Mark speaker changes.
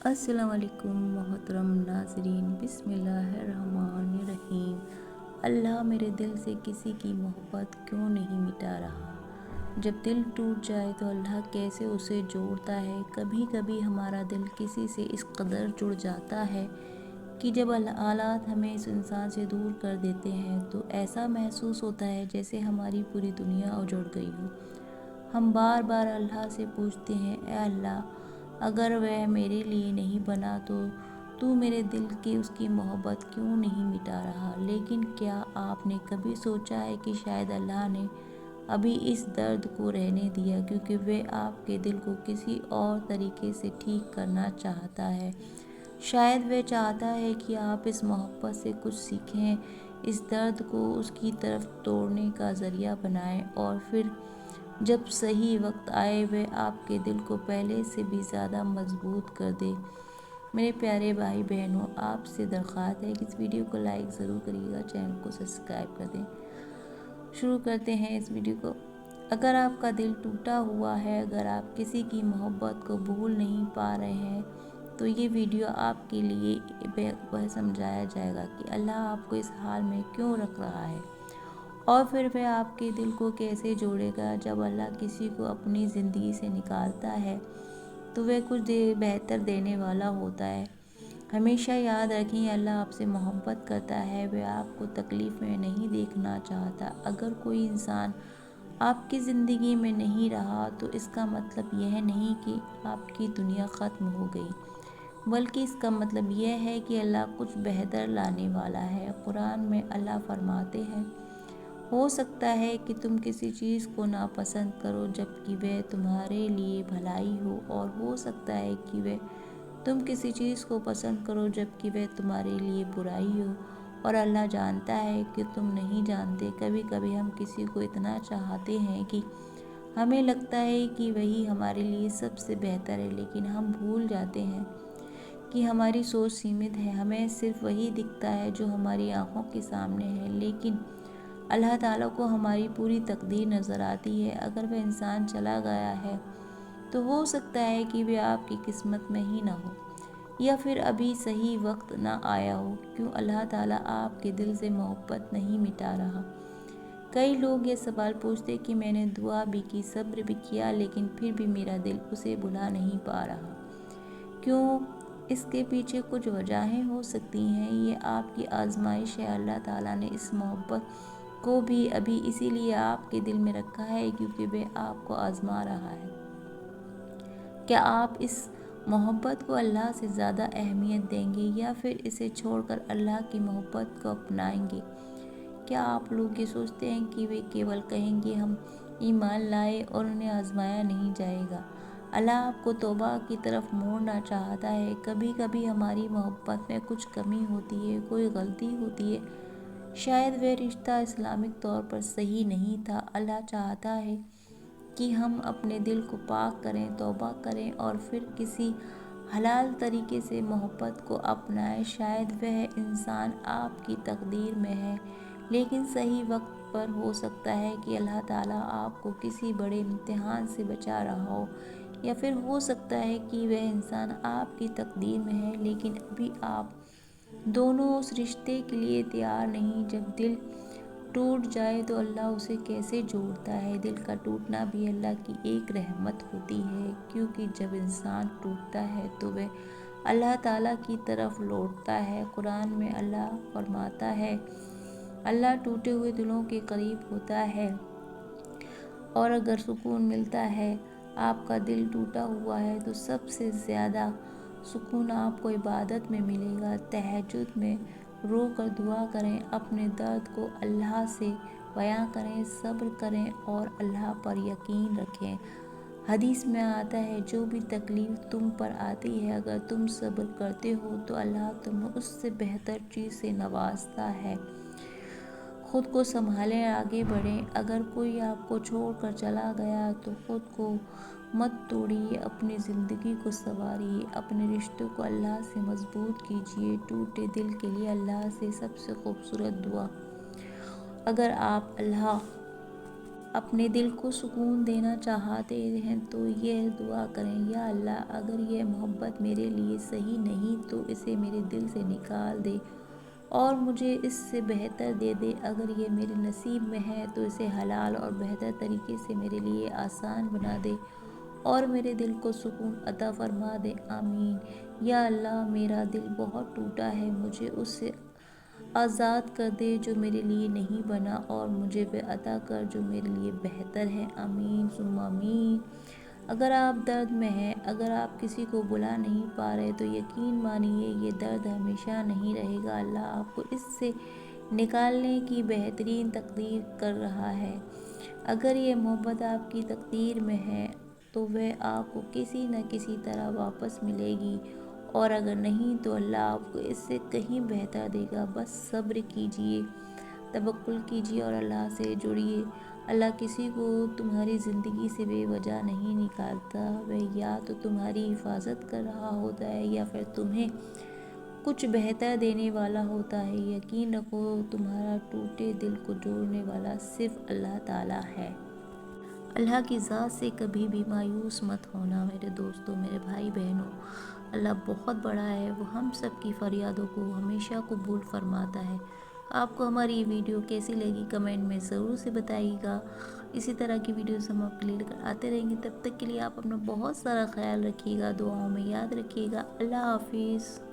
Speaker 1: अस्सलाम वालेकुम मोहतरम नाज़रीन, बिस्मिल्लाहिर्रहमानिर्रहीम। अल्लाह मेरे दिल से किसी की मोहब्बत क्यों नहीं मिटा रहा। जब दिल टूट जाए तो अल्लाह कैसे उसे जोड़ता है। कभी कभी हमारा दिल किसी से इस कदर जुड़ जाता है कि जब हालात हमें इस इंसान से दूर कर देते हैं तो ऐसा महसूस होता है जैसे हमारी पूरी दुनिया उजड़ गई हो। हम बार बार अल्लाह से पूछते हैं, ए अल्लाह, अगर वह मेरे लिए नहीं बना तो तू मेरे दिल की उसकी मोहब्बत क्यों नहीं मिटा रहा। लेकिन क्या आपने कभी सोचा है कि शायद अल्लाह ने अभी इस दर्द को रहने दिया क्योंकि वह आपके दिल को किसी और तरीके से ठीक करना चाहता है। शायद वह चाहता है कि आप इस मोहब्बत से कुछ सीखें, इस दर्द को उसकी तरफ तोड़ने का ज़रिया बनाएं और फिर जब सही वक्त आए वह आपके दिल को पहले से भी ज़्यादा मजबूत कर दे। मेरे प्यारे भाई बहनों, आपसे दरख्वास्त है कि इस वीडियो को लाइक ज़रूर करिएगा, चैनल को सब्सक्राइब कर दें। शुरू करते हैं इस वीडियो को। अगर आपका दिल टूटा हुआ है, अगर आप किसी की मोहब्बत को भूल नहीं पा रहे हैं तो ये वीडियो आपके लिए वह समझाया जाएगा कि अल्लाह आपको इस हाल में क्यों रख रहा है और फिर वह आपके दिल को कैसे जोड़ेगा। जब अल्लाह किसी को अपनी ज़िंदगी से निकालता है तो वह कुछ बेहतर देने वाला होता है। हमेशा याद रखें, अल्लाह आपसे मोहब्बत करता है, वह आपको तकलीफ़ में नहीं देखना चाहता। अगर कोई इंसान आपकी ज़िंदगी में नहीं रहा तो इसका मतलब यह नहीं कि आपकी दुनिया ख़त्म हो गई, बल्कि इसका मतलब यह है कि अल्लाह कुछ बेहतर लाने वाला है। कुरान में अल्लाह फरमाते हैं, हो सकता है कि तुम किसी चीज़ को नापसंद करो जबकि वह तुम्हारे लिए भलाई हो, और हो सकता है कि तुम किसी चीज़ को पसंद करो जबकि वह तुम्हारे लिए बुराई हो, और अल्लाह जानता है कि तुम नहीं जानते। कभी कभी हम किसी को इतना चाहते हैं कि हमें लगता है कि वही हमारे लिए सबसे बेहतर है, लेकिन हम भूल जाते हैं कि हमारी सोच सीमित है। हमें सिर्फ वही दिखता है जो हमारी आंखों के सामने है, लेकिन अल्लाह ताला को हमारी पूरी तकदीर नज़र आती है। अगर वह इंसान चला गया है तो हो सकता है कि वह आपकी किस्मत में ही ना हो, या फिर अभी सही वक्त ना आया हो। क्यों अल्लाह ताला आपके दिल से मोहब्बत नहीं मिटा रहा। कई लोग ये सवाल पूछते कि मैंने दुआ भी की, सब्र भी किया, लेकिन फिर भी मेरा दिल उसे भुला नहीं पा रहा। क्यों? इसके पीछे कुछ वजहें हो सकती हैं। ये आपकी आजमाइश है। अल्लाह ताला ने इस मोहब्बत को भी अभी इसीलिए आपके दिल में रखा है क्योंकि वह आपको आजमा रहा है। क्या आप इस मोहब्बत को अल्लाह से ज़्यादा अहमियत देंगे या फिर इसे छोड़कर अल्लाह की मोहब्बत को अपनाएंगे? क्या आप लोग ये सोचते हैं कि वे केवल कहेंगे हम ईमान लाए और उन्हें आजमाया नहीं जाएगा? अल्लाह आपको तौबा की तरफ मोड़ना चाहता है। कभी कभी हमारी मोहब्बत में कुछ कमी होती है, कोई गलती होती है, शायद वह रिश्ता इस्लामिक तौर पर सही नहीं था। अल्लाह चाहता है कि हम अपने दिल को पाक करें, तौबा करें और फिर किसी हलाल तरीके से मोहब्बत को अपनाएं। शायद वह इंसान आपकी तकदीर में है, लेकिन सही वक्त पर हो सकता है कि अल्लाह ताला आपको किसी बड़े इम्तिहान से बचा रहा हो, या फिर हो सकता है कि वह इंसान आपकी तकदीर में है लेकिन अभी आप दोनों उस रिश्ते के लिए तैयार नहीं। जब दिल टूट जाए तो अल्लाह उसे कैसे जोड़ता है। दिल का टूटना भी अल्लाह की एक रहमत होती है, क्योंकि जब इंसान टूटता है तो वह अल्लाह ताला की तरफ लौटता है। कुरान में अल्लाह फरमाता है, अल्लाह टूटे हुए दिलों के करीब होता है और अगर सुकून मिलता है, आपका दिल टूटा हुआ है तो सबसे ज़्यादा सुकून आपको इबादत में मिलेगा। तहज्जुद में रो कर दुआ करें, अपने दर्द को अल्लाह से बयां करें, सब्र करें और अल्लाह पर यकीन रखें। हदीस में आता है, जो भी तकलीफ़ तुम पर आती है, अगर तुम सब्र करते हो तो अल्लाह तुम्हें उससे बेहतर चीज़ से नवाजता है। खुद को संभालें, आगे बढ़ें। अगर कोई आपको छोड़कर चला गया तो खुद को मत तोड़िए, अपनी ज़िंदगी को संवारिए, अपने रिश्तों को अल्लाह से मजबूत कीजिए। टूटे दिल के लिए अल्लाह से सबसे खूबसूरत दुआ, अगर आप अल्लाह اپنے دل کو سکون دینا چاہتے ہیں تو یہ دعا کریں، یا اللہ اگر یہ محبت میرے لیے صحیح نہیں تو اسے میرے دل سے نکال دے اور مجھے اس سے بہتر دے دے، اگر یہ میرے نصیب میں ہے تو اسے حلال اور بہتر طریقے سے میرے لیے آسان بنا دے اور میرے دل کو سکون عطا فرما دے، آمین۔ یا اللہ میرا دل بہت ٹوٹا ہے، مجھے اس سے آزاد کر دے جو میرے لیے نہیں بنا اور مجھے وہ عطا کر جو میرے لیے بہتر ہے، آمین ثم آمین۔ اگر آپ درد میں ہیں، اگر آپ کسی کو بلا نہیں پا رہے تو یقین مانیے یہ درد ہمیشہ نہیں رہے گا، اللہ آپ کو اس سے نکالنے کی بہترین تقدیر کر رہا ہے۔ اگر یہ محبت آپ کی تقدیر میں ہے تو وہ آپ کو کسی نہ کسی طرح واپس ملے گی، اور اگر نہیں تو اللہ آپ کو اس سے کہیں بہتر دے گا۔ بس صبر کیجئے، توکل کیجئے اور اللہ سے جڑیے۔ اللہ کسی کو تمہاری زندگی سے بے وجہ نہیں نکالتا، وہ یا تو تمہاری حفاظت کر رہا ہوتا ہے یا پھر تمہیں کچھ بہتر دینے والا ہوتا ہے۔ یقین رکھو تمہارا ٹوٹے دل کو جوڑنے والا صرف اللہ تعالیٰ ہے۔ اللہ کی ذات سے کبھی بھی مایوس مت ہونا میرے دوستوں، میرے بھائی بہنوں۔ اللہ بہت بڑا ہے، وہ ہم سب کی فریادوں کو ہمیشہ قبول فرماتا ہے۔ آپ کو ہماری یہ ویڈیو کیسی لگی کمنٹ میں ضرور سے بتائیے گا۔ اسی طرح کی ویڈیوز ہم آپ کے لیے کر آتے رہیں گے، تب تک کے لیے آپ اپنا بہت سارا خیال رکھیے گا، دعاؤں میں یاد رکھیے گا۔ اللہ حافظ۔